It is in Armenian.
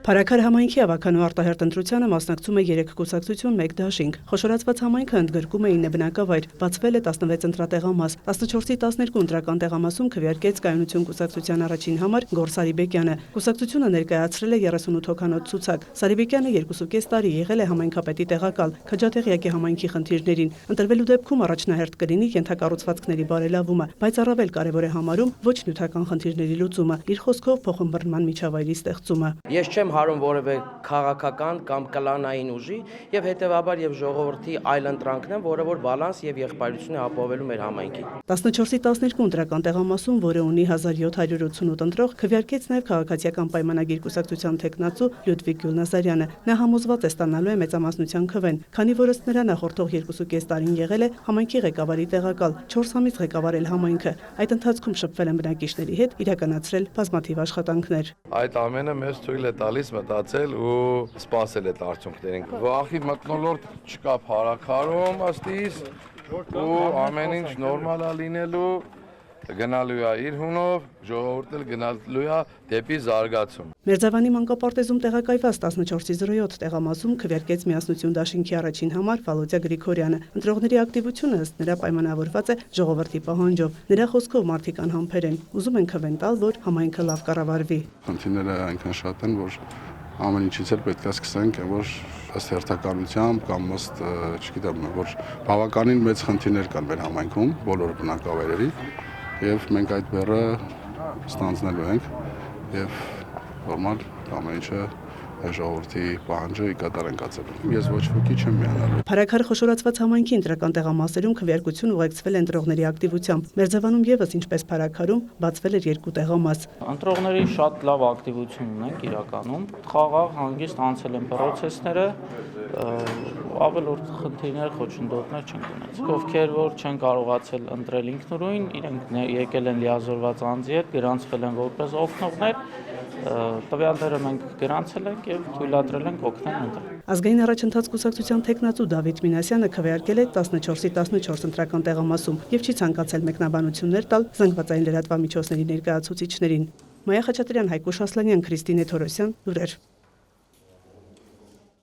Փարաքար համայնքի ավականու արտահերտ ընտրությանը մասնակցում է 3 կուսակցություն, 1 դաշինք։ Խոշորացված համայնքը ընդգրկում է 9 բնակավայր, բացվել է 16 ընտրատեղամաս, 14-ի 12 ընտրական տեղամասում քվեարկեց Կայունություն կուսակցության առաջին համար Գոռ Սարիբեկյանը։ Կուսակցությունը ներկայացրել է 38 հոգանոց ցուցակ։ Սարիբեկյանը 2.5 տարի եղել է համայնքապետի տեղակալ, քաջատեղյակ է համայնքի խնդիրներին։ Ընտրվելու դեպքում առաջնահերթ կլինի ենթակառուցվածքների բարելավումը, բայց առավել կարևոր է համարում ոչ նյութական խնդիրների լուծումը, իր խոսքով փոխըմբռնման միջավայրի ստեղծումը։ Ես չեմ հարում որևէ քաղաքական կամ կլանային ուժի եւ հետեւաբար եւ ժողովրդի այլ ընտրանքն, որը որ բալանս եւ եղբայրություն է ապահովելու մեր համայնքին։ 14-ի 12 ընտրական տեղամասում, որը ունի 1788 ընտրող, քվեարկեց նաեւ քաղաքացիական պայմանագիր կուսակցության տեխնացու Լյուդվիգ Գյուլնազարյանը։ Նա համոզված է ստանալու է մեծամասնության քվեն, քանի որ ըստ նրա նախորդող 2.5 տարին եղել է համայնքի ղեկավարի տեղակալ, 4 ամիս ղեկավարել համայնքը։ Այդ ընթացքում շփվել են բնակիչների հետ, իրականացրել բազմաթիվ աշխատանքներ։ Այդ ամենը մեզ թույլ է տալիս մտածել ու սպասել այդ արդյունքներին։ Վախի մթնոլորտ չկա փարաքարում ըստիս ու ամեն ինչ նորմալ է լինելու, գնալու է իր հունով, ժողովուրդը գնալու է դեպի զարգացում։ Մերձավանի մանկապարտեզում տեղակայված 14-07 տեղամասում քվեարկեց Միասնություն դաշինքի առաջին համար Վալոդյա Գրիգորյանը։ Ընտրողների ակտիվությունը ըստ նրա պայմանավորված է ժողովրդի պահանջով։ Նրա խոսքով մարդիկ անհամբեր են, ուզում են քվեն տալ, որ համայնքը լավ կառավարվի։ Խնդիրները այնքան շատ են, որ ամեն ինչից էլ պետք է սկսենք, որ ըստ հերթականությամբ կամ ըստ, չգիտեմ, որ բավականին մեծ խնդիրներ կան մեր համայնքում, բոլոր բնակավայրերի, եւ մենք այդ բեռը ստանձնելու ենք եւ նորմալ ամեն ինչը ժողովրդի պահանջը կատարեն կացելու։ Ես ոչ ոքի չեմ միանալու։ Փարաքար խոշորացված համայնքի ընտրական տեղամասերում քվեարկություն ուղեկցվել է ընտրողների ակտիվությամբ։ Մերձավանում եւս ինչպես Փարաքարում բացվել էր 2 տեղամաս։ Ընտրողների շատ լավ ակտիվություն ունենք իրականում։ Խաղաղ հանգիստ անցել են պրոցեսները, ավելորդ խնդիրներ, խոչընդոտներ չեն ունեցել։ Ովքեր որ չեն կարողացել ընտրել ինքնուրույն, իրենք եկել են լիազորված անձի հետ, գրանցվել են որպես օգնողներ, տվյալները մենք գրանցել ենք եւ թույլատրել ենք օգնել ընտրել։ Ազգային առաջընթաց կուսակցության տեխնացու Դավիթ Մինասյանը քվեարկել է 14-ի 14 ընտրական տեղամասում եւ չի ցանկացել մեկնաբանություններ տալ զանգվածային լրատվամիջոցների ներկայացուցիչներին։ Մայա Խաչատրյան, Հայկուշ Ասլանյան, Քրիստինե Թորոսյան, լուրեր։